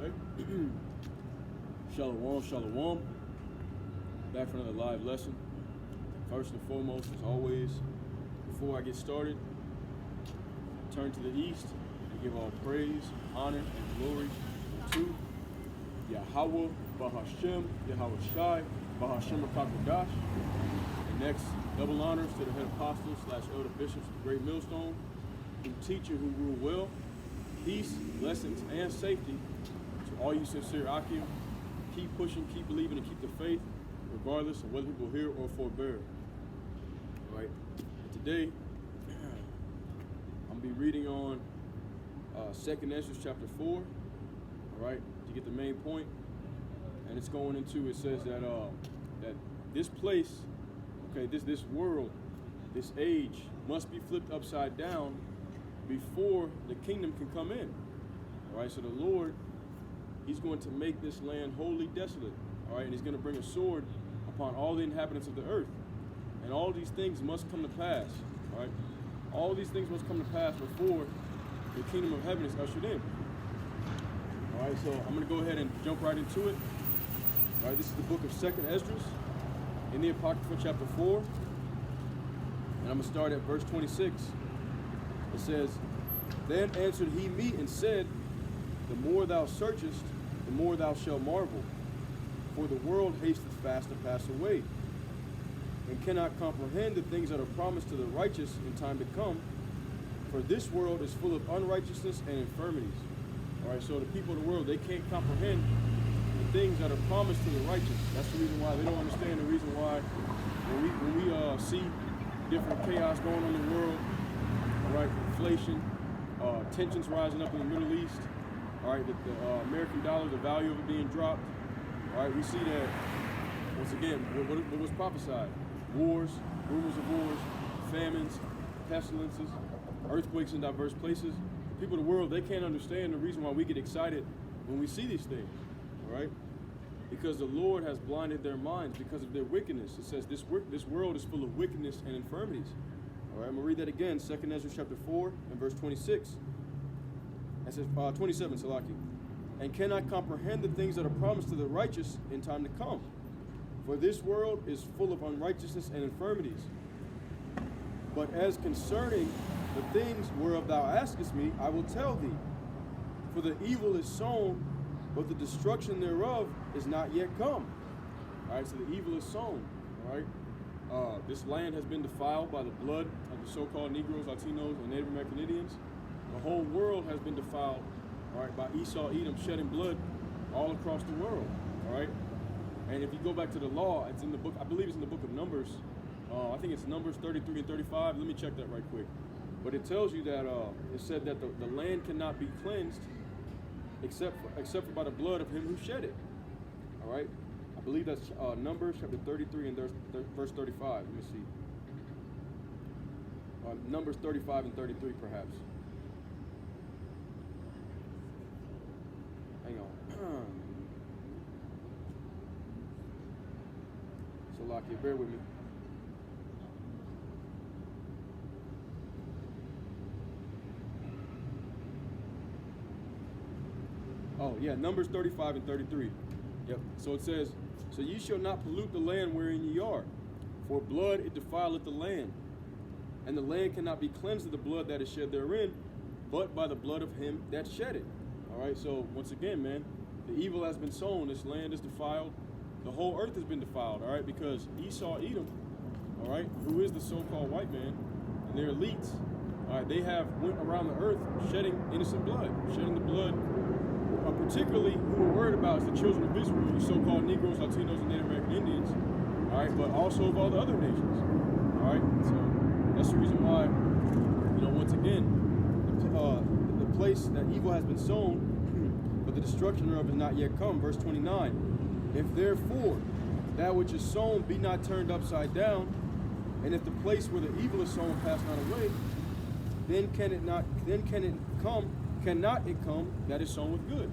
Right? Shalom, shalom. Back for another live lesson. First and foremost, as always, before I get started, turn to the east and give all praise, honor, and glory to Yahweh, Bahashem, Yahweh Shai, Bahashem Rakakadash. And next, double honors to the head apostle / elder bishops of the Great Millstone, who teach and who rule well. Peace, blessings, and safety to all you sincere Akim. Keep pushing, keep believing, and keep the faith, regardless of whether people hear or forbear. All right. Today, I'm going to be reading on 2nd Esau'S chapter 4. All right, to get the main point. And it's going into, it says that that this place, okay, this world, this age must be flipped upside down before the kingdom can come in. All right, so the Lord, he's going to make this land wholly desolate. All right, and he's going to bring a sword upon all the inhabitants of the earth. And all these things must come to pass. All right, all these things must come to pass before the kingdom of heaven is ushered in. All right, so I'm going to go ahead and jump right into it. All right, this is the book of 2nd Esdras in the Apocrypha chapter 4. And I'm going to start at verse 26. It says, "Then answered he me and said, the more thou searchest, the more thou shalt marvel. For the world hasteth fast to pass away, and cannot comprehend the things that are promised to the righteous in time to come. For this world is full of unrighteousness and infirmities." All right, so the people of the world, they can't comprehend the things that are promised to the righteous. That's the reason why they don't understand the reason why when we see different chaos going on in the world, all right, inflation, tensions rising up in the Middle East, all right, the American dollar, the value of it being dropped, all right, we see that, once again, what was prophesied? Wars, rumors of wars, famines, pestilences, earthquakes in diverse places. People of the world, they can't understand the reason why we get excited when we see these things, all right? Because the Lord has blinded their minds because of their wickedness. It says this world is full of wickedness and infirmities. All right, I'm going to read that again, 2nd Esdras chapter 4 and verse 26. It says, 27, Salaki. "And cannot comprehend the things that are promised to the righteous in time to come. For this world is full of unrighteousness and infirmities. But as concerning the things whereof thou askest me, I will tell thee. For the evil is sown, but the destruction thereof is not yet come." All right, so the evil is sown. All right. This land has been defiled by the blood of the so-called Negroes, Latinos, and Native American Indians. The whole world has been defiled, all right, by Esau, shedding blood all across the world, all right? And if you go back to the law, it's in the book, I believe it's in the book of Numbers. I think it's Numbers 33 and 35. Let me check that right quick. But it tells you that, it said that the land cannot be cleansed except for by the blood of him who shed it, all right? I believe that's Numbers chapter 33 and verse 35. Let me see. Numbers 35 and 33, perhaps. Hang on. Salakia, bear with me. Oh, yeah, Numbers 35 and 33. Yep. So it says, "So ye shall not pollute the land wherein ye are, for blood it defileth the land. And the land cannot be cleansed of the blood that is shed therein, but by the blood of him that shed it." All right, so once again, man, the evil has been sown. This land is defiled. The whole earth has been defiled, all right, because Esau, Edom, all right, who is the so-called white man, and their elites, all right, they have went around the earth shedding innocent blood, shedding the blood. Particularly who we're worried about is the children of Israel, the so-called Negroes, Latinos, and Native American Indians, all right, but also of all the other nations, all right? So that's the reason why, once again, the place that evil has been sown, but the destruction thereof is not yet come. Verse 29, "If therefore that which is sown be not turned upside down, and if the place where the evil is sown pass not away, then cannot it come that is sown with good."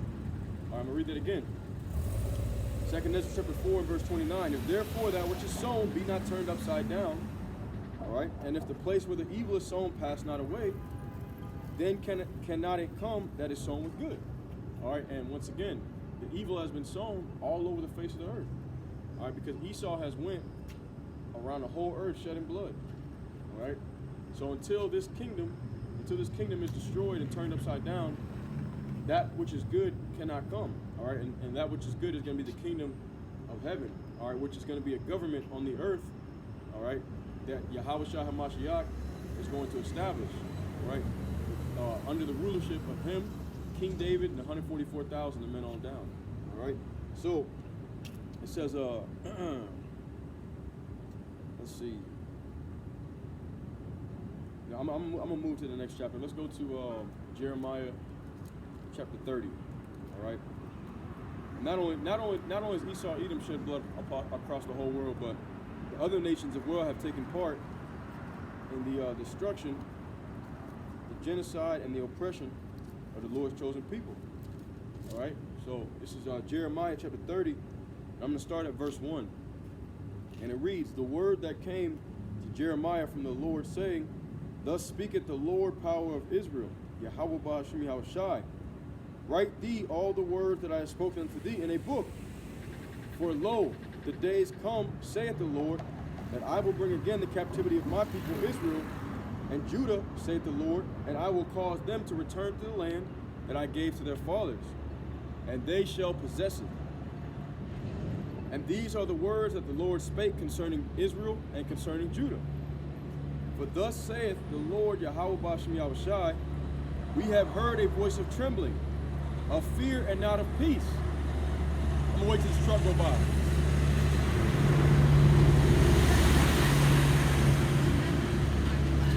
All right, I'm going to read that again. 2nd Esdras chapter 4 and verse 29. "If therefore that which is sown be not turned upside down, all right, and if the place where the evil is sown pass not away, then cannot it come that is sown with good." All right, and once again, the evil has been sown all over the face of the earth. All right, because Esau has went around the whole earth shedding blood. All right, so until this kingdom is destroyed and turned upside down, that which is good cannot come. All right, and that which is good is going to be the kingdom of heaven. All right, which is going to be a government on the earth. All right, that Yahweh Shah HaMashiach is going to establish. All right, under the rulership of him, King David, and 144,000 of men on down. All right, so it says, let's see. Now, I'm gonna move to the next chapter. Let's go to Jeremiah chapter 30. All right. Not only has Esau Edom shed blood across the whole world, but the other nations of the world have taken part in the destruction, the genocide, and the oppression of the Lord's chosen people. All right. So this is Jeremiah chapter 30. I'm going to start at verse 1. And it reads, "The word that came to Jeremiah from the Lord, saying, Thus speaketh the Lord, power of Israel, Yahweh Ba'ashem Yahushai. Write thee all the words that I have spoken unto thee in a book. For lo, the days come, saith the Lord, that I will bring again the captivity of my people Israel and Judah, saith the Lord, and I will cause them to return to the land that I gave to their fathers, and they shall possess it. And these are the words that the Lord spake concerning Israel and concerning Judah. For thus saith the Lord Yahweh Ba'ashem Yahushai, we have heard a voice of trembling, of fear and not of peace." I'm gonna wait till this truck go by.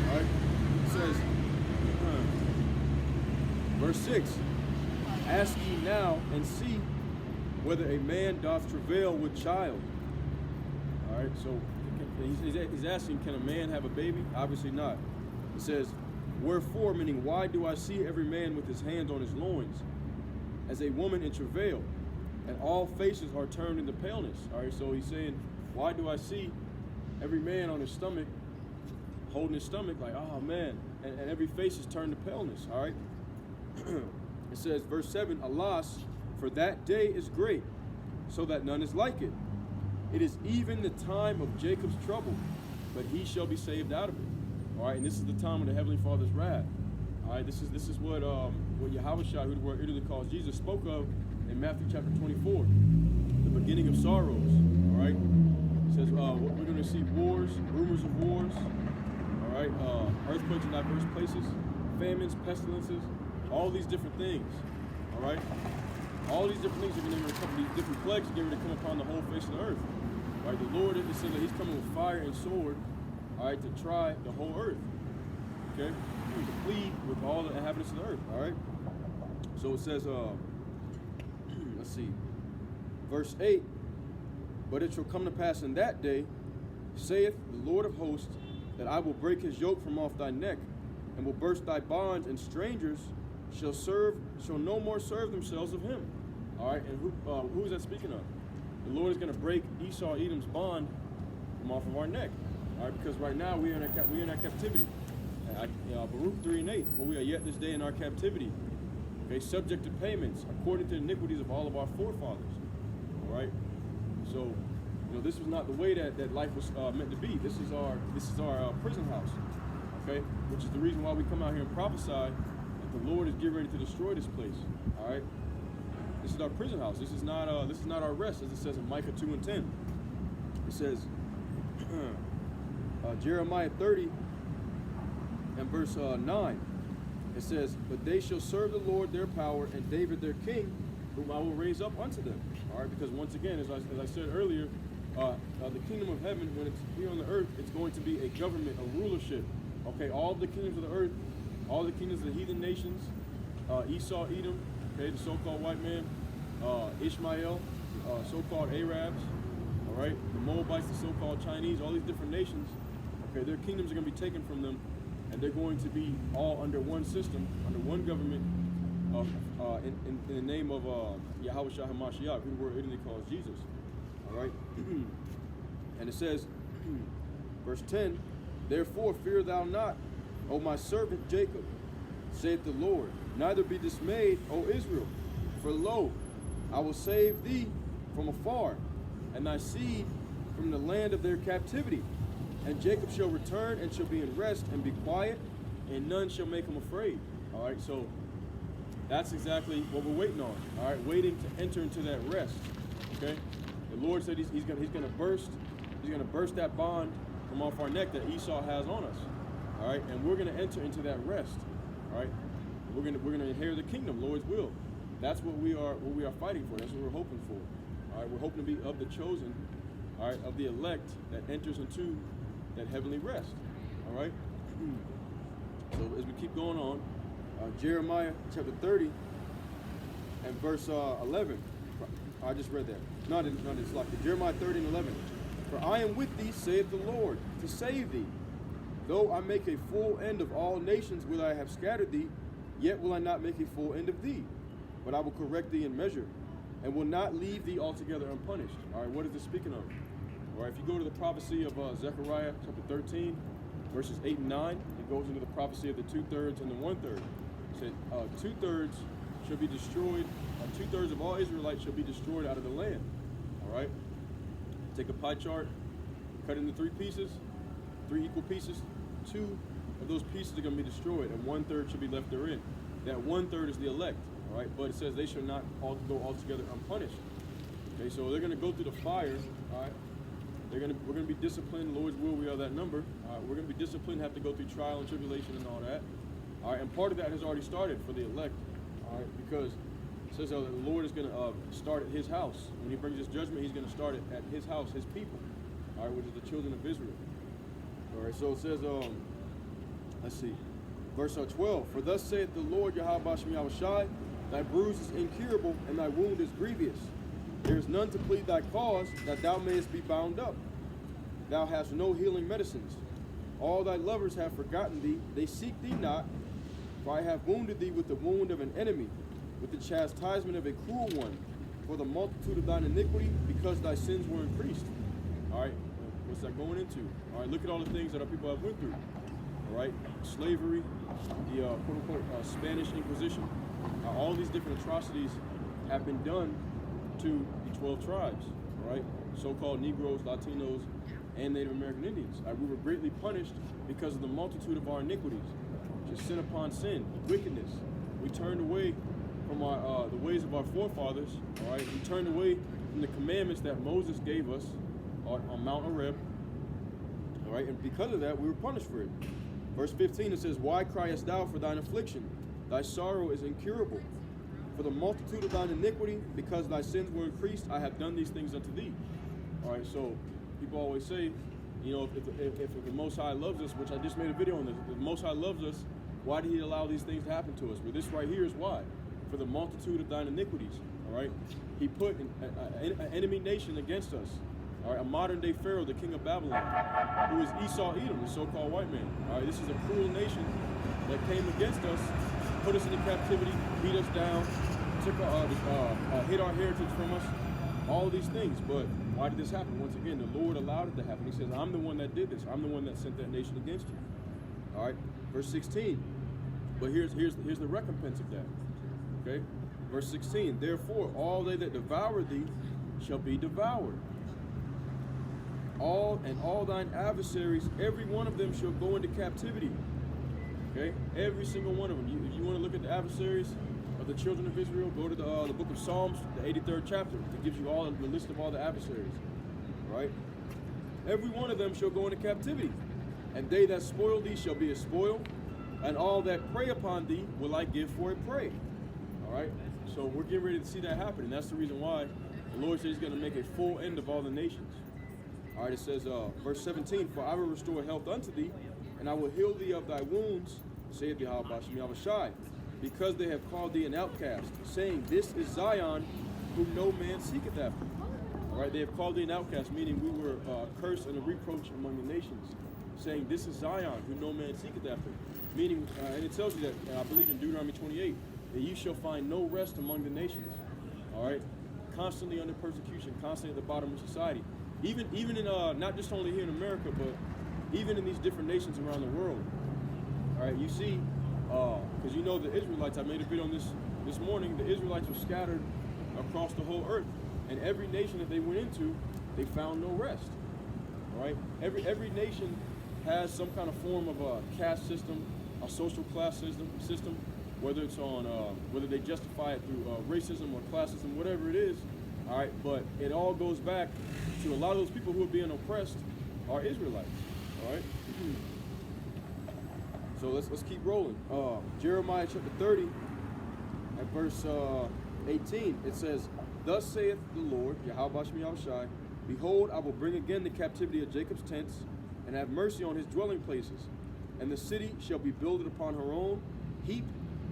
All right, it says, verse 6, "Ask ye now and see whether a man doth travail with child." All right, so he's asking, can a man have a baby? Obviously not. It says, "Wherefore," meaning why do I see every man with his hands on his loins, as a woman in travail, and all faces are turned into paleness? All right, so he's saying, why do I see every man on his stomach, holding his stomach like, oh man, and every face is turned to paleness? All right. It says, verse 7, "Alas, for that day is great, so that none is like it. It is even the time of Jacob's trouble, but he shall be saved out of it." All right, and this is the time of the Heavenly Father's wrath. All right, this is what Yahweh Shah, who the word Italy calls Jesus, spoke of in Matthew chapter 24, the beginning of sorrows. All right, it says we're going to see wars, rumors of wars. All right, earthquakes in diverse places, famines, pestilences, all these different things. All right, all these different things are going to come. These different plagues are going to come upon the whole face of the earth. All right, the Lord, it says that He's coming with fire and sword. All right, to try the whole earth. Okay, to plead with all the inhabitants of the earth. All right. So it says, let's see, verse 8. "But it shall come to pass in that day, saith the Lord of hosts, that I will break his yoke from off thy neck, and will burst thy bonds, and strangers shall no more serve themselves of him." All right, and who is that speaking of? The Lord is going to break Esau Edom's bond from off of our neck. All right, because right now we are in our captivity. Baruch 3:8, "For we are yet this day in our captivity, okay, subject to payments according to the iniquities of all of our forefathers." All right, so this was not the way that life was meant to be. This is our prison house, okay, which is the reason why we come out here and prophesy that the Lord is getting ready to destroy this place. All right, this is our prison house. This is not our rest, as it says in Micah 2:10. It says, Jeremiah 30 and verse 9. It says, "But they shall serve the Lord their power, and David their king, whom I will raise up unto them." All right, because once again, as I said earlier, the kingdom of heaven, when it's here on the earth, it's going to be a government, a rulership. Okay, all the kingdoms of the earth, all the kingdoms of the heathen nations, Esau, Edom, okay, the so-called white man, Ishmael, so-called Arabs, all right, the Moabites, the so-called Chinese, all these different nations, okay, their kingdoms are going to be taken from them, and they're going to be all under one system, under one government, in the name of Yahweh Shah HaMashiach, who the word Italy calls Jesus. All right, and it says, verse 10, "Therefore fear thou not, O my servant Jacob, saith the Lord, neither be dismayed, O Israel, For lo, I will save thee from afar, and thy seed from the land of their captivity. And Jacob shall return and shall be in rest and be quiet, and none shall make him afraid. All right, so that's exactly what we're waiting on. All right, waiting to enter into that rest. Okay, the Lord said he's gonna burst that bond from off our neck that Esau has on us. All right, and we're gonna enter into that rest. All right, we're gonna inherit the kingdom, Lord's will. That's what we are fighting for. That's what we're hoping for. All right, we're hoping to be of the chosen, all right, of the elect that enters into that heavenly rest. All right. So as we keep going on, Jeremiah chapter 30 and verse 11. I just read that. Not it's like Jeremiah 30 and 11. For I am with thee, saith the Lord, to save thee. Though I make a full end of all nations whither I have scattered thee, yet will I not make a full end of thee. But I will correct thee in measure, and will not leave thee altogether unpunished. All right, what is this speaking of? All right, if you go to the prophecy of Zechariah chapter 13, verses 8 and 9, it goes into the prophecy of the 2/3 and the 1/3. It said 2/3 shall be destroyed, 2/3 of all Israelites shall be destroyed out of the land. All right, take a pie chart, cut it into 3 pieces, 3 equal pieces. 2 of those pieces are going to be destroyed, and 1/3 should be left therein. That 1/3 is the elect. All right, but it says they shall not go altogether unpunished. Okay, so they're going to go through the fire. All right, we're going to be disciplined. Lord's will, we are that number. All right, we're going to be disciplined, have to go through trial and tribulation and all that. All right, and part of that has already started for the elect. All right, because it says that the Lord is going to start at His house. When He brings His judgment, He's going to start it at His house, His people. All right, which is the children of Israel. All right, so it says, let's see, verse 12. For thus saith the Lord Yahweh Bashem Yahushai, thy bruise is incurable, and thy wound is grievous. There is none to plead thy cause, that thou mayest be bound up. Thou hast no healing medicines. All thy lovers have forgotten thee, they seek thee not. For I have wounded thee with the wound of an enemy, with the chastisement of a cruel one, for the multitude of thine iniquity, because thy sins were increased. All right, what's that going into? All right, look at all the things that our people have went through. All right, slavery, the quote-unquote Spanish Inquisition. All these different atrocities have been done to the 12 tribes, right? So-called Negroes, Latinos, and Native American Indians. We were greatly punished because of the multitude of our iniquities. Just sin upon sin, wickedness. We turned away from the ways of our forefathers, all right? We turned away from the commandments that Moses gave us on Mount Horeb, all right? And because of that, we were punished for it. Verse 15, it says, why criest thou for thine affliction? Thy sorrow is incurable. For the multitude of thine iniquity, because thy sins were increased, I have done these things unto thee. All right, so people always say, you know, if the Most High loves us, which I just made a video on this, if the Most High loves us, why did He allow these things to happen to us? Well, this right here is why. For the multitude of thine iniquities, all right? He put an enemy nation against us, all right? A modern-day Pharaoh, the king of Babylon, who is Esau'S, the so-called white man. All right, this is a cruel nation that came against us, put us into captivity, beat us down, took hid our heritage from us, all these things. But why did this happen? Once again, the Lord allowed it to happen. He says, I'm the one that did this. I'm the one that sent that nation against you. All right, verse 16. But here's the recompense of that. Okay, verse 16. Therefore, all they that devour thee shall be devoured. All thine adversaries, every one of them shall go into captivity. Okay, every single one of them. If you want to look at the adversaries of the children of Israel, go to the book of Psalms, the 83rd chapter. It gives you all the list of all the adversaries. Right? Every one of them shall go into captivity, and they that spoil thee shall be a spoil, and all that prey upon thee will I give for a prey. All right. So we're getting ready to see that happen, and that's the reason why the Lord says He's going to make a full end of all the nations. All right. It says, verse 17, for I will restore health unto thee, and I will heal thee of thy wounds, saith Yahweh Bashem Yahushai, because they have called thee an outcast, saying, this is Zion, whom no man seeketh after. All right, they have called thee an outcast, meaning we were cursed and a reproach among the nations, saying, this is Zion, whom no man seeketh after. Meaning, and it tells you that, I believe in Deuteronomy 28, that you shall find no rest among the nations. All right, constantly under persecution, constantly at the bottom of society. Even in, not just only here in America, but even in these different nations around the world. All right, you see Because you know the Israelites, I made a video on this morning, the Israelites were scattered across the whole earth. And every nation that they went into, they found no rest. All right? Every nation has some kind of form of a caste system, a social class system, whether it's on, whether they justify it through racism or classism, whatever it is. All right, but it all goes back to a lot of those people who are being oppressed are Israelites. All right. So let's keep rolling. Jeremiah chapter 30, at verse 18, it says, "Thus saith the Lord, Yahweh Shai, behold, I will bring again the captivity of Jacob's tents, and have mercy on his dwelling places. And the city shall be builded upon her own heap,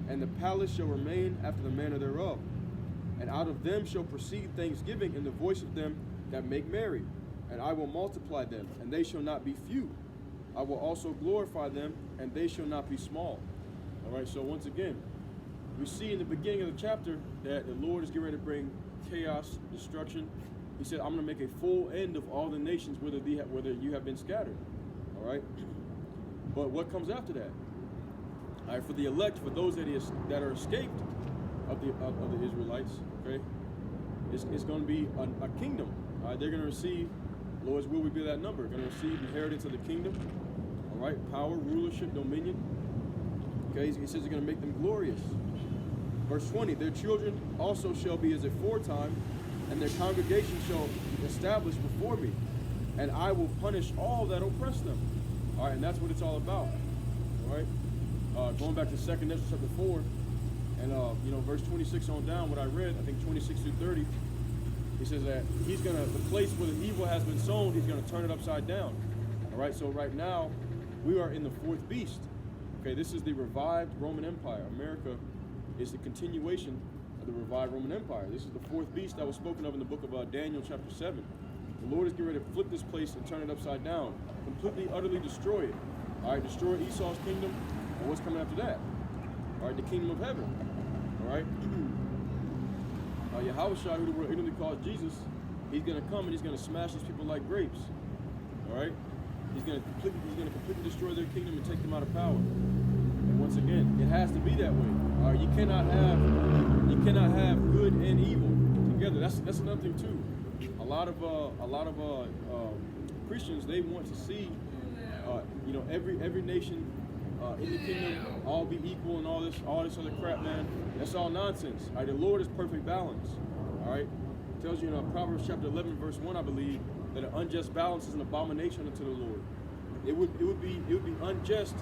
and the palace shall remain after the manner thereof. And out of them shall proceed thanksgiving in the voice of them that make merry. And I will multiply them, and they shall not be few. I will also glorify them, and they shall not be small." All right, so once again, we see in the beginning of the chapter that the Lord is getting ready to bring chaos, destruction. He said, I'm going to make a full end of all the nations, whether you have been scattered. All right? But what comes after that? All right, for the elect, for those that are escaped of the Israelites, okay, it's going to be a kingdom. All right, they're going to receive, Lord's will we be that number, going to receive inheritance of the kingdom. All right, power, rulership, dominion. Okay, he says he's going to make them glorious. Verse 20, "Their children also shall be as aforetime, and their congregation shall be established before me, and I will punish all that oppress them." All right, and that's what it's all about. All right, going back to 2nd Ezra chapter 4, and verse 26 on down, what I read, I think 26 through 30, he says that he's gonna, the place where the evil has been sown, he's gonna turn it upside down. All right, so right now, we are in the fourth beast. Okay, this is the revived Roman Empire. America is the continuation of the revived Roman Empire. This is the fourth beast that was spoken of in the book of Daniel chapter 7. The Lord is getting ready to flip this place and turn it upside down. Completely, utterly destroy it. All right, destroy Esau's kingdom. And what's coming after that? All right, the kingdom of heaven. All right? Yahweh, who the world ignorantly calls Jesus, he's going to come and he's going to smash these people like grapes. All right? He's going to completely destroy their kingdom and take them out of power. And once again, it has to be that way. All right, you cannot have good and evil together. That's another thing too. A lot of Christians, they want to see every nation in the kingdom all be equal and all this other crap, man. That's all nonsense. All right, the Lord is perfect balance. All right, it tells you in Proverbs chapter 11 verse 1, I believe, that an unjust balance is an abomination unto the Lord. It would be unjust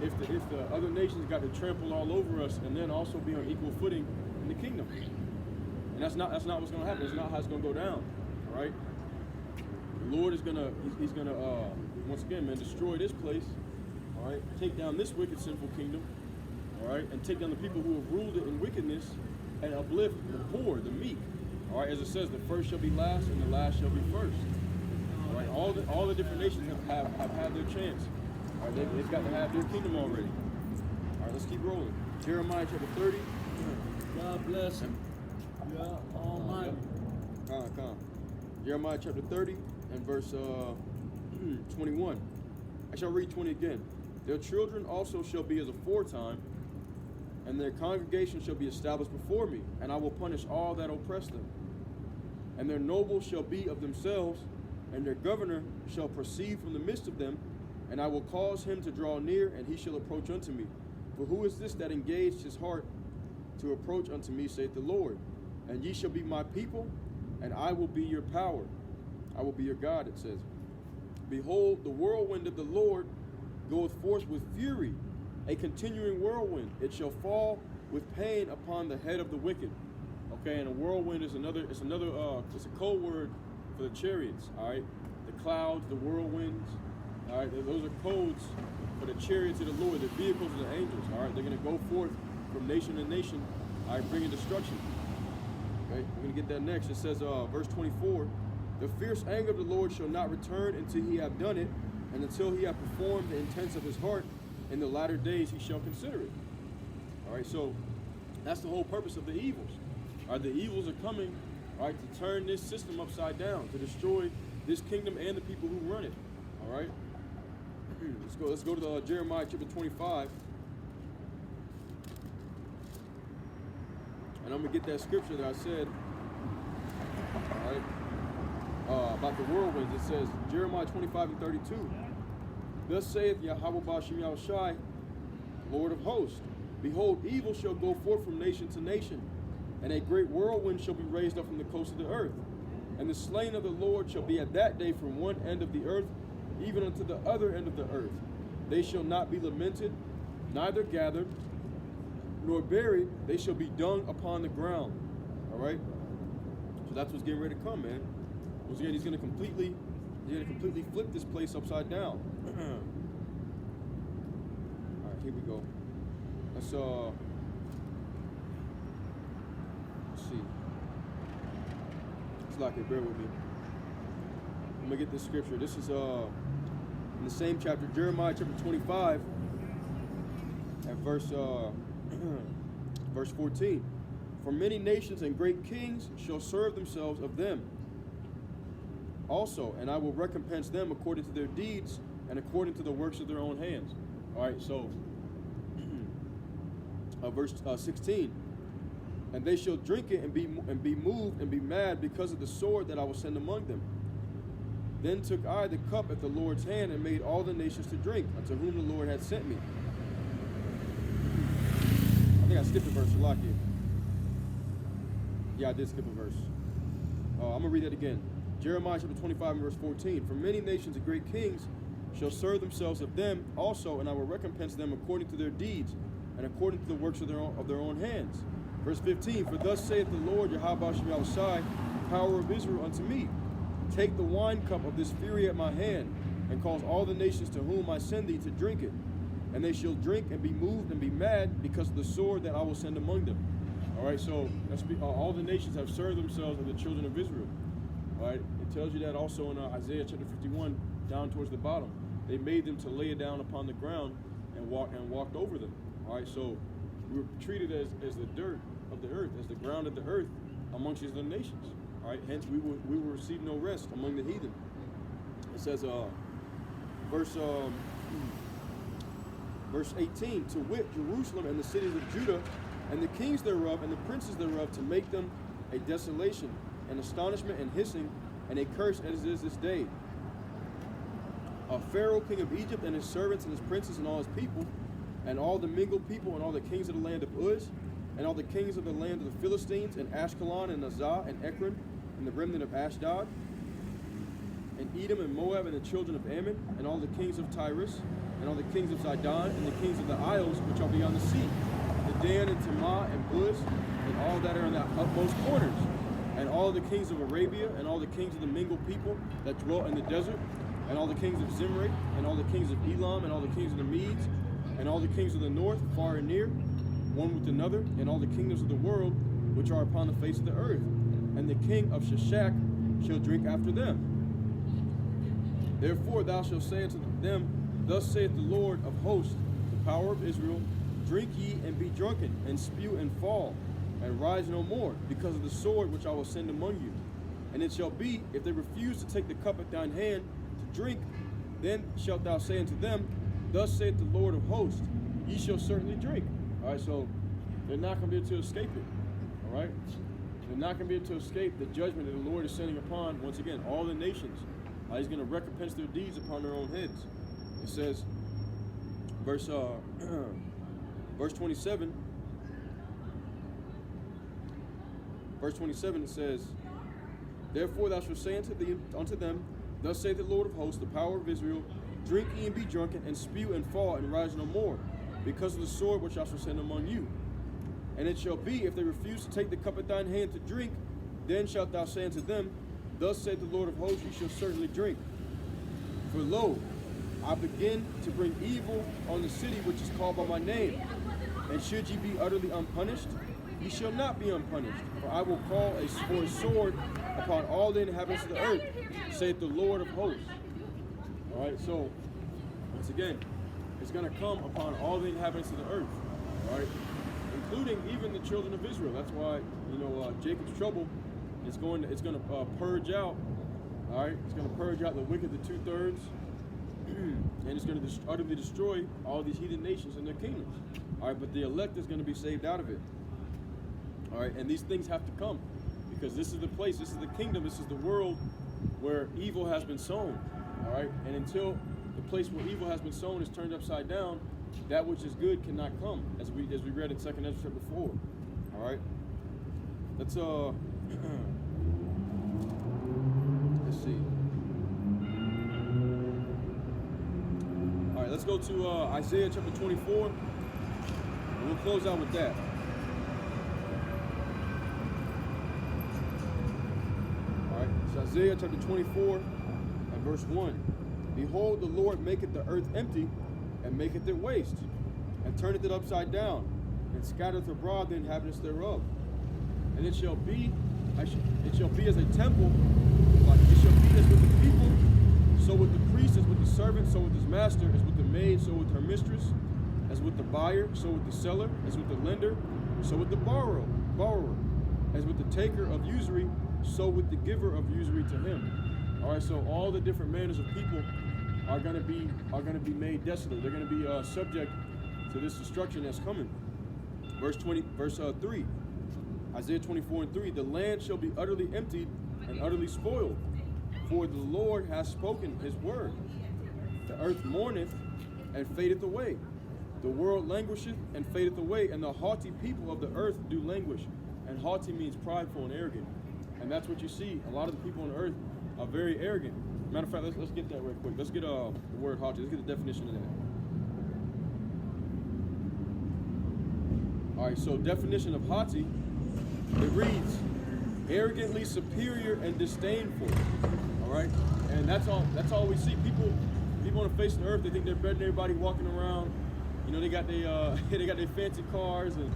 if the other nations got to trample all over us and then also be on equal footing in the kingdom. And that's not what's going to happen. It's not how it's going to go down. All right. The Lord is he's gonna once again, man, destroy this place. All right, take down this wicked, sinful kingdom. All right, and take down the people who have ruled it in wickedness, and uplift the poor, the meek. All right, as it says, the first shall be last, and the last shall be first. All right, all the different nations have had their chance. All right, they've got to have their kingdom already. All right, let's keep rolling. Jeremiah chapter 30. God bless him. Yeah, Almighty. Come. Jeremiah chapter 30 and verse 21. I shall read 20 again. "Their children also shall be as aforetime, and their congregation shall be established before me, and I will punish all that oppress them. And their nobles shall be of themselves, and their governor shall proceed from the midst of them, and I will cause him to draw near, and he shall approach unto me. For who is this that engaged his heart to approach unto me, saith the Lord? And ye shall be my people, and I will be your power. I will be your God," it says. "Behold, the whirlwind of the Lord goeth forth with fury, a continuing whirlwind. It shall fall with pain upon the head of the wicked." Okay, and a whirlwind is it's a code word for the chariots. All right, the clouds, the whirlwinds. All right, those are codes for the chariots of the Lord, the vehicles of the angels. All right, they're going to go forth from nation to nation. All right, bringing destruction. Okay, we're going to get that next. It says, verse 24, "The fierce anger of the Lord shall not return until he have done it, and until he have performed the intents of his heart. In the latter days he shall consider it." All right, so that's the whole purpose of the evils. All right, the evils are coming, all right, to turn this system upside down, to destroy this kingdom and the people who run it. All right, let's go to Jeremiah chapter 25. And I'm going to get that scripture that I said, all right, about the whirlwinds. It says, Jeremiah 25:32. Thus saith Yahweh Ba'ashem Yahushai, Lord of hosts, behold, evil shall go forth from nation to nation, and a great whirlwind shall be raised up from the coast of the earth. And the slain of the Lord shall be at that day from one end of the earth, even unto the other end of the earth. They shall not be lamented, neither gathered, nor buried. They shall be dung upon the ground. All right? So that's what's getting ready to come, man. Once again, he's going to completely flip this place upside down. All right, here we go. Let's see. It's like it. Bear with me. I'm gonna get this scripture. This is in the same chapter, Jeremiah chapter 25, at verse 14. For many nations and great kings shall serve themselves of them also, and I will recompense them according to their deeds and according to the works of their own hands. All right, so verse 16. And they shall drink it and be moved and be mad because of the sword that I will send among them. Then took I the cup at the Lord's hand and made all the nations to drink, unto whom the Lord had sent me. I think I skipped a verse, Shalakia. Yeah, I did skip a verse. I'm going to read that again. Jeremiah chapter 25 and verse 14. For many nations and great kings shall serve themselves of them also, and I will recompense them according to their deeds and according to the works of their own hands. Verse 15. For thus saith the Lord, Yahweh Ba'ashem Yahushai, power of Israel, unto me. Take the wine cup of this fury at my hand, and cause all the nations to whom I send thee to drink it. And they shall drink and be moved and be mad because of the sword that I will send among them. All right, so that's all the nations have served themselves of the children of Israel. All right, it tells you that also in Isaiah chapter 51, down towards the bottom. They made them to lay it down upon the ground and walked over them. All right, so we were treated as the dirt of the earth, as the ground of the earth amongst the nations. All right, hence we will receive no rest among the heathen. It says, verse 18, to wit, Jerusalem and the cities of Judah, and the kings thereof, and the princes thereof, to make them a desolation, an astonishment, and hissing, and a curse as it is this day. Pharaoh, king of Egypt, and his servants, and his princes, and all his people, and all the mingled people, and all the kings of the land of Uz, and all the kings of the land of the Philistines, and Ashkelon, and Azah, and Ekron, and the remnant of Ashdod, and Edom, and Moab, and the children of Ammon, and all the kings of Tyrus, and all the kings of Zidon, and the kings of the isles which are beyond the sea, the Dan, and Tamar, and Buz, and all that are in the utmost corners, and all the kings of Arabia, and all the kings of the mingled people that dwell in the desert, and all the kings of Zimri, and all the kings of Elam, and all the kings of the Medes, and all the kings of the north, far and near, one with another, and all the kingdoms of the world which are upon the face of the earth. And the king of Sheshach shall drink after them. Therefore thou shalt say unto them, Thus saith the Lord of hosts, the power of Israel, drink ye and be drunken, and spew and fall, and rise no more, because of the sword which I will send among you. And it shall be, if they refuse to take the cup at thine hand to drink, then shalt thou say unto them, Thus saith the Lord of hosts, ye shall certainly drink. All right, so they're not going to be able to escape it. All right? They're not going to be able to escape the judgment that the Lord is sending upon, once again, all the nations. He's going to recompense their deeds upon their own heads. It says, verse 27, it says, Therefore thou shalt say unto them, Thus saith the Lord of hosts, the power of Israel, drink ye and be drunken, and spew and fall, and rise no more, because of the sword which I shall send among you. And it shall be, if they refuse to take the cup at thine hand to drink, then shalt thou say unto them, Thus saith the Lord of hosts, ye shall certainly drink. For lo, I begin to bring evil on the city which is called by my name. And should ye be utterly unpunished, ye shall not be unpunished. For I will call for a sword upon all the inhabitants of the earth, saith the Lord of hosts. All right, so, once again, it's going to come upon all the inhabitants of the earth. All right, including even the children of Israel. That's why, Jacob's trouble is going to purge out. All right, it's going to purge out the wicked, the 2/3, and it's going to utterly destroy all these heathen nations and their kingdoms. All right, but the elect is going to be saved out of it. All right, and these things have to come because this is the place, this is the kingdom, this is the world where evil has been sown. All right, and until the place where evil has been sown is turned upside down, that which is good cannot come, as we read in 2nd Ezra chapter 4. All right, let's let's see. All right, let's go to Isaiah chapter 24, and we'll close out with that. All right, so Isaiah chapter 24 and verse 1. Behold, the Lord maketh the earth empty, and maketh it waste, and turneth it upside down, and scattereth abroad the inhabitants thereof. And it shall be as a temple, like it shall be as with the people, so with the priest, as with the servant, so with his master, as with the maid, so with her mistress, as with the buyer, so with the seller, as with the lender, so with the borrower, as with the taker of usury, so with the giver of usury to him. All right, so all the different manners of people are going to be made desolate. They're going to be subject to this destruction that's coming. Verse 3, Isaiah 24 and 3. The land shall be utterly emptied and utterly spoiled, for the Lord has spoken his word. The earth mourneth and fadeth away. The world languisheth and fadeth away, and the haughty people of the earth do languish. And haughty means prideful and arrogant. And that's what you see. A lot of the people on earth are very arrogant. Matter of fact, let's get that real quick. Let's get the word haughty. Let's get the definition of that. All right, so definition of haughty, it reads, arrogantly superior and disdainful. All right, and that's all we see. People on the face of the earth, they think they're better than everybody walking around. You know, they got their fancy cars, and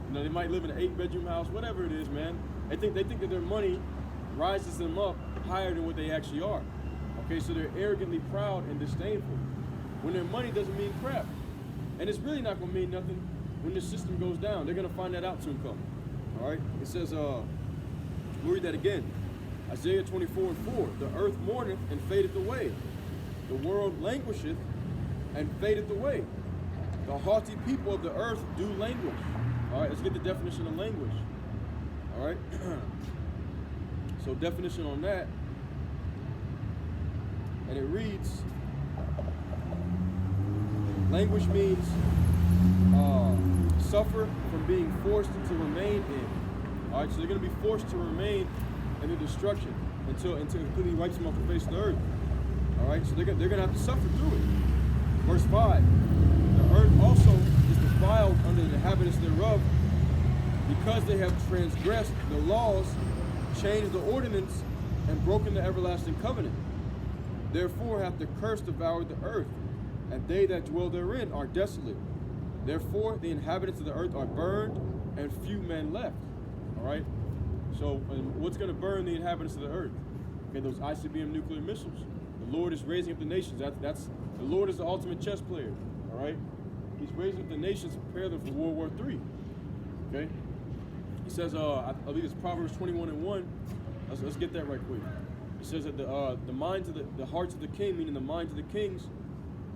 you know they might live in an 8-bedroom house, whatever it is, man. They think that their money rises them up higher than what they actually are. Okay, so they're arrogantly proud and disdainful. When their money doesn't mean crap. And it's really not going to mean nothing when the system goes down. They're going to find that out soon come. All right, it says, we'll read that again. Isaiah 24 and 4. The earth mourneth and fadeth away. The world languisheth and fadeth away. The haughty people of the earth do languish. All right, let's get the definition of languish. All right. So definition on that. And it reads, languish means suffer from being forced to remain in. All right, so they're going to be forced to remain in the destruction until it completely wipes them off the face of the earth. All right, so they're going to have to suffer through it. Verse 5, the earth also is defiled under the inhabitants thereof, because they have transgressed the laws, changed the ordinance, and broken the everlasting covenant. Therefore hath the curse devoured the earth, and they that dwell therein are desolate. Therefore the inhabitants of the earth are burned, and few men left. All right? So what's going to burn the inhabitants of the earth? Okay, those ICBM nuclear missiles. The Lord is raising up the nations. That's the Lord is the ultimate chess player. All right? He's raising up the nations to prepare them for World War III. Okay? He says, I believe it's Proverbs 21 and 1. Let's get that right quick. He says that the hearts of the king, meaning the minds of the kings,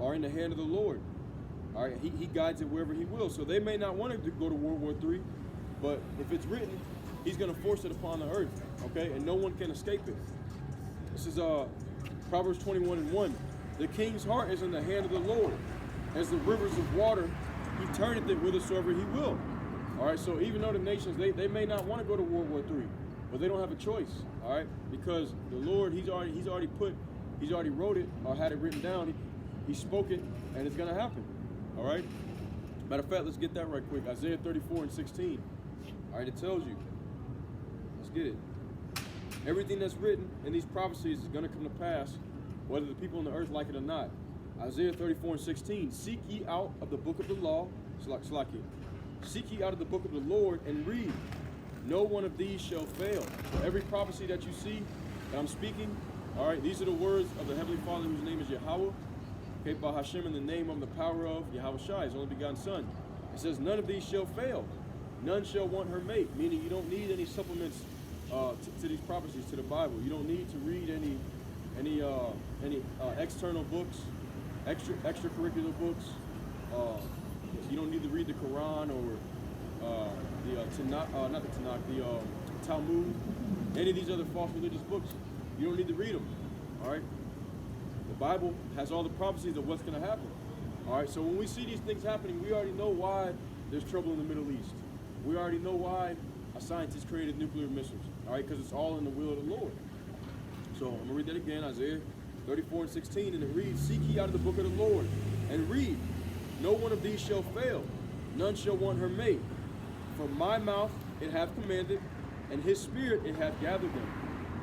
are in the hand of the Lord. All right, he guides it wherever he will. So they may not want to go to World War III, but if it's written, he's going to force it upon the earth. Okay, and no one can escape it. This is Proverbs 21 and 1. The king's heart is in the hand of the Lord. As the rivers of water, he turneth it whithersoever he will. All right, so even though the nations, they may not want to go to World War III, but they don't have a choice, all right? Because the Lord, he's already wrote it or had it written down. He spoke it, and it's going to happen, all right? Matter of fact, let's get that right quick. Isaiah 34 and 16. All right, it tells you. Let's get it. Everything that's written in these prophecies is going to come to pass, whether the people on the earth like it or not. Isaiah 34 and 16. Seek ye out of the book of the law, Slakia. Seek ye out of the book of the Lord and read. No one of these shall fail. So every prophecy that you see that I'm speaking, all right, these are the words of the Heavenly Father whose name is Yahweh. Okay, by Hashem, in the name of the power of Yahweh Shai, his only begotten Son. It says none of these shall fail. None shall want her mate, meaning you don't need any supplements to these prophecies, to the Bible. You don't need to read any external books, extracurricular books. You don't need to read the Quran or the not the Tanakh, the Talmud, any of these other false religious books. You don't need to read them. All right. The Bible has all the prophecies of what's going to happen. All right. So when we see these things happening, we already know why there's trouble in the Middle East. We already know why a scientist created nuclear missiles. All right, because it's all in the will of the Lord. So I'm gonna read that again, Isaiah 34:16, and it reads, "Seek ye out of the book of the Lord, and read. No one of these shall fail, none shall want her mate. From my mouth it hath commanded, and his spirit it hath gathered them."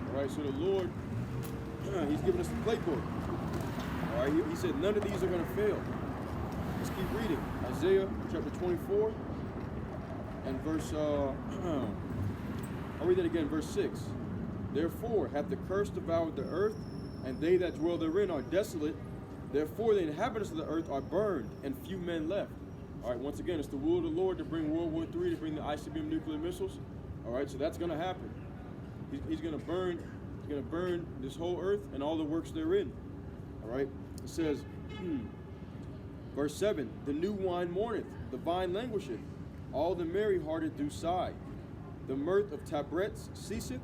All right, so the Lord, he's given us the playbook. All right, he said none of these are gonna fail. Let's keep reading. Isaiah chapter 24 and verse, I'll read that again, verse 6. "Therefore hath the curse devoured the earth, and they that dwell therein are desolate. Therefore the inhabitants of the earth are burned, and few men left." All right, once again, it's the will of the Lord to bring World War III, to bring the ICBM nuclear missiles. All right, so that's going to happen. He's going to burn this whole earth and all the works therein. All right, it says, verse 7, "The new wine mourneth, the vine languisheth, all the merry-hearted do sigh. The mirth of tabrets ceaseth,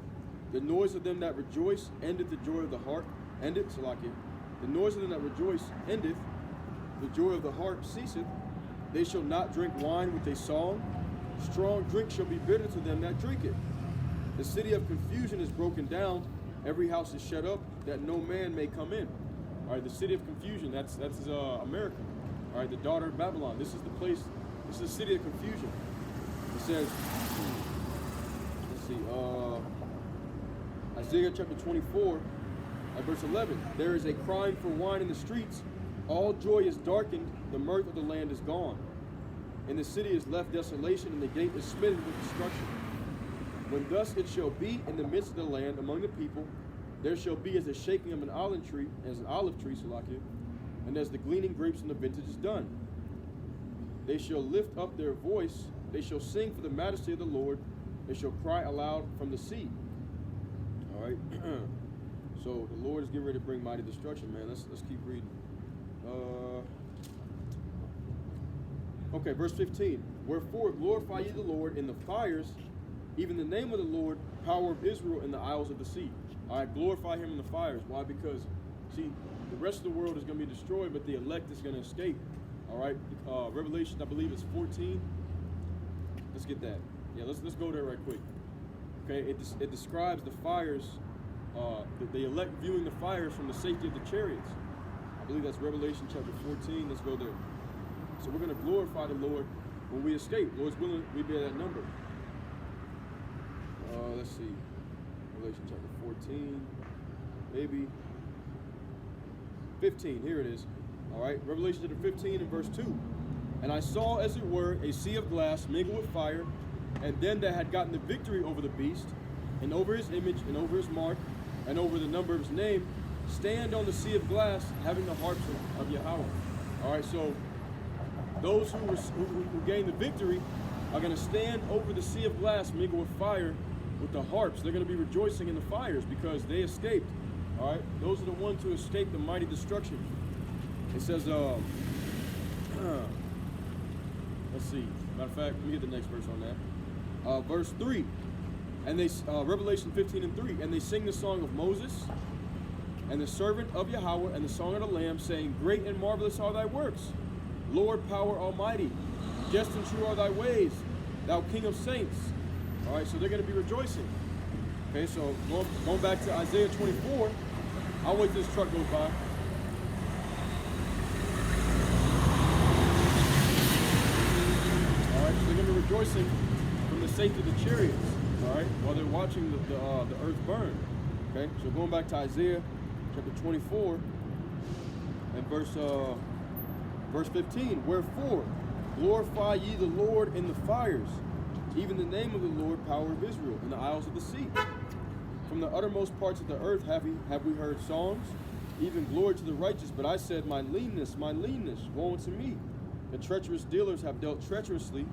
the noise of them that rejoice endeth the joy of the heart." Endeth, Salakia. "The noise of them that rejoice endeth, the joy of the heart ceaseth. They shall not drink wine with a song. Strong drink shall be bitter to them that drink it. The city of confusion is broken down, every house is shut up, that no man may come in." All right, the city of confusion, that's America. All right, the daughter of Babylon. This is the place, this is the city of confusion. It says, let's see, Isaiah chapter 24, at verse 11, "There is a crying for wine in the streets, all joy is darkened, the mirth of the land is gone. In the city is left desolation, and the gate is smitten with destruction. When thus it shall be in the midst of the land among the people, there shall be as the shaking of an olive tree, Salakia, and as the gleaning grapes in the vintage is done. They shall lift up their voice, they shall sing for the majesty of the Lord, they shall cry aloud from the sea." All right. So the Lord is getting ready to bring mighty destruction, man. Let's keep reading. Okay, verse 15. "Wherefore glorify ye the Lord in the fires, even the name of the Lord, power of Israel in the isles of the sea." All right, glorify him in the fires. Why? Because, see, the rest of the world is going to be destroyed, but the elect is going to escape. All right, Revelation, I believe it's 14. Let's get that. Yeah, let's go there right quick. Okay, it describes the fires, the elect viewing the fires from the safety of the chariots. I believe that's Revelation chapter 14. Let's go there. So we're going to glorify the Lord when we escape. Lord's willing, we bear that number. Let's see. Revelation chapter 14, maybe 15. Here it is. All right, Revelation chapter 15 and verse 2. "And I saw, as it were, a sea of glass mingled with fire, and them that had gotten the victory over the beast, and over his image, and over his mark, and over the number of his name, stand on the sea of glass, having the harps of Yahweh." All right, so those who gain the victory are going to stand over the sea of glass mingled with fire with the harps. They're going to be rejoicing in the fires because they escaped. All right, those are the ones who escaped the mighty destruction. It says, let's see. Matter of fact, let me get the next verse on that. Verse 3. And they, Revelation 15 and 3. "And they sing the song of Moses, and the servant of Yahweh, and the song of the Lamb, saying, Great and marvelous are thy works, Lord power almighty. Just and true are thy ways, thou King of saints." All right, so they're going to be rejoicing. Okay, so going back to Isaiah 24, I'll wait till this truck goes by. All right, so they're going to be rejoicing from the safety of the chariots. All right, while they're watching the earth burn. Okay, so going back to Isaiah chapter 24 and verse 15. "Wherefore glorify ye the Lord in the fires, even the name of the Lord, power of Israel, in the isles of the sea. From the uttermost parts of the earth have we heard songs, even glory to the righteous. But I said, my leanness, woe unto me. The treacherous dealers have dealt treacherously.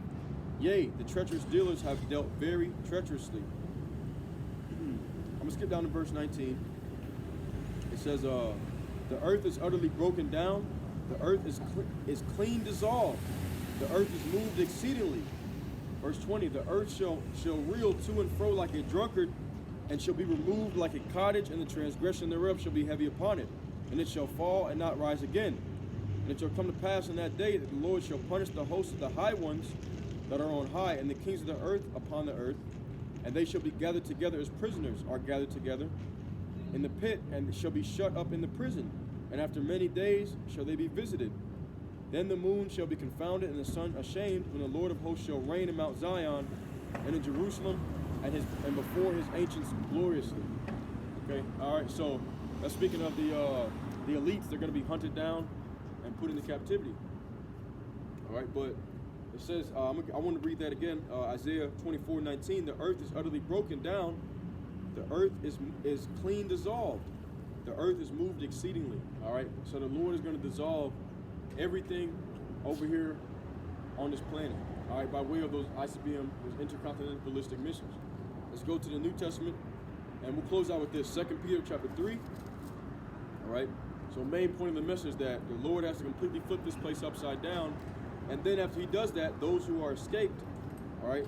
Yea, the treacherous dealers have dealt very treacherously." I'm going to skip down to verse 19. It says, "The earth is utterly broken down. The earth is clean dissolved. The earth is moved exceedingly. Verse 20, the earth shall reel to and fro like a drunkard, and shall be removed like a cottage, and the transgression thereof shall be heavy upon it. And it shall fall and not rise again. And it shall come to pass in that day that the Lord shall punish the hosts of the high ones that are on high, and the kings of the earth upon the earth. And they shall be gathered together as prisoners are gathered together in the pit, and shall be shut up in the prison. And after many days shall they be visited. Then the moon shall be confounded, and the sun ashamed, when the Lord of hosts shall reign in Mount Zion and in Jerusalem, and before his ancients gloriously. Okay, all right. So that's speaking of the elites. They're going to be hunted down and put into captivity. All right, but it says I want to read that again. Isaiah 24:19. The earth is utterly broken down. The earth is clean dissolved. The earth is moved exceedingly. All right. So the Lord is going to dissolve everything over here on this planet. All right, by way of those ICBM, those intercontinental ballistic missiles. Let's go to the New Testament, and we'll close out with this. 2 Peter chapter 3. All right. So main point of the message is that the Lord has to completely flip this place upside down, and then after he does that, those who are escaped, all right,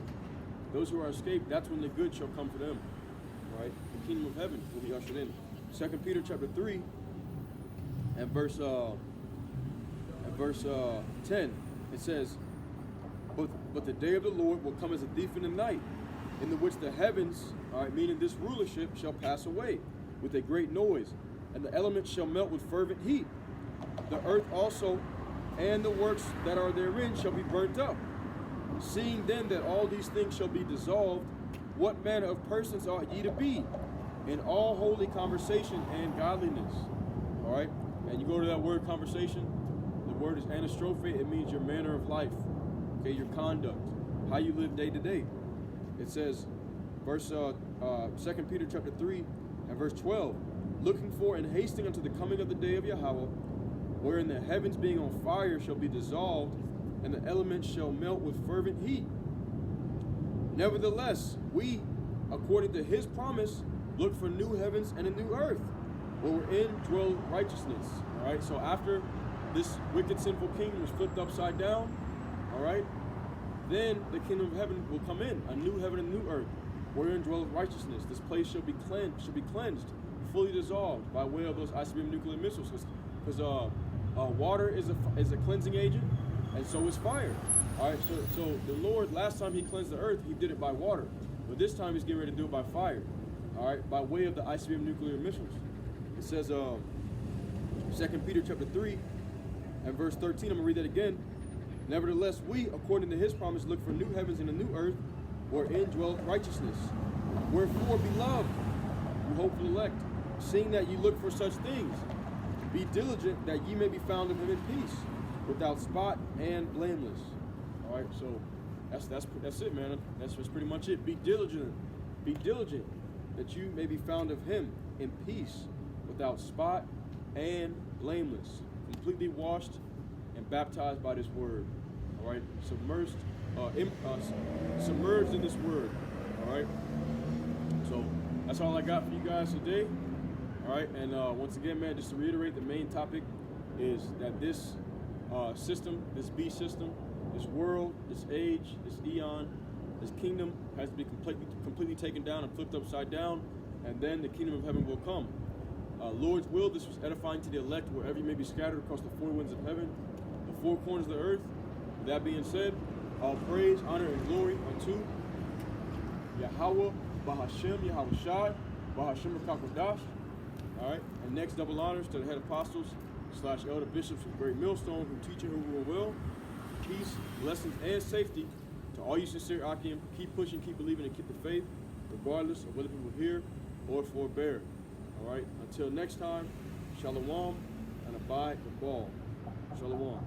those who are escaped, that's when the good shall come for them. All right, the kingdom of heaven will be ushered in. 2 Peter chapter 3 and verse 10, it says, But the day of the Lord will come as a thief in the night, in the which the heavens, all right, meaning this rulership, shall pass away with a great noise, and the elements shall melt with fervent heat. The earth also and the works that are therein shall be burnt up. Seeing then that all these things shall be dissolved, what manner of persons ought ye to be in all holy conversation and godliness? All right, and you go to that word conversation. The word is anastrophe. It means your manner of life, okay, your conduct, how you live day to day. It says, 2 Peter chapter 3 and verse 12, looking for and hasting unto the coming of the day of Yahweh, wherein the heavens being on fire shall be dissolved, and the elements shall melt with fervent heat. Nevertheless, we, according to his promise, look for new heavens and a new earth, wherein dwell righteousness. All right, so after this wicked, sinful kingdom is flipped upside down, all right, then the kingdom of heaven will come in, a new heaven and a new earth, wherein dwelleth righteousness. This place shall be cleansed, fully dissolved by way of those ICBM nuclear missiles, because water is a cleansing agent, and so is fire. All right, so the Lord, last time he cleansed the earth, he did it by water, but this time he's getting ready to do it by fire. All right, by way of the ICBM nuclear missiles. It says, 2 Peter chapter 3 and verse 13. I'm gonna read that again. Nevertheless, we, according to his promise, look for new heavens and a new earth, wherein dwelleth righteousness. Wherefore, beloved, you hopeful elect, seeing that you look for such things, be diligent that ye may be found of him in peace, without spot and blameless. All right, so that's it, man. That's pretty much it. Be diligent that you may be found of him in peace, without spot and blameless, completely washed and baptized by this word. All right, submerged in this word. All right, so that's all I got for you guys today. All right, and once again, man, just to reiterate, the main topic is that this system, this beast system, this world, this age, this eon, this kingdom has to be completely taken down and flipped upside down, and then the kingdom of heaven will come. Lord's will, this was edifying to the elect wherever you may be scattered across the four winds of heaven, the four corners of the earth. With that being said, all praise, honor, and glory unto Yahweh, Bahashem, Yahweh Shai, Bahashem Rakakwadash. All right, and next, double honors to the head apostles / elder bishops of Great Millstone who teach and who rule well. Peace, blessings, and safety to all you sincere Akim. Keep pushing, keep believing, and keep the faith, regardless of whether people hear or forbear. All right, until next time, shalom and abide the ball. Shalom.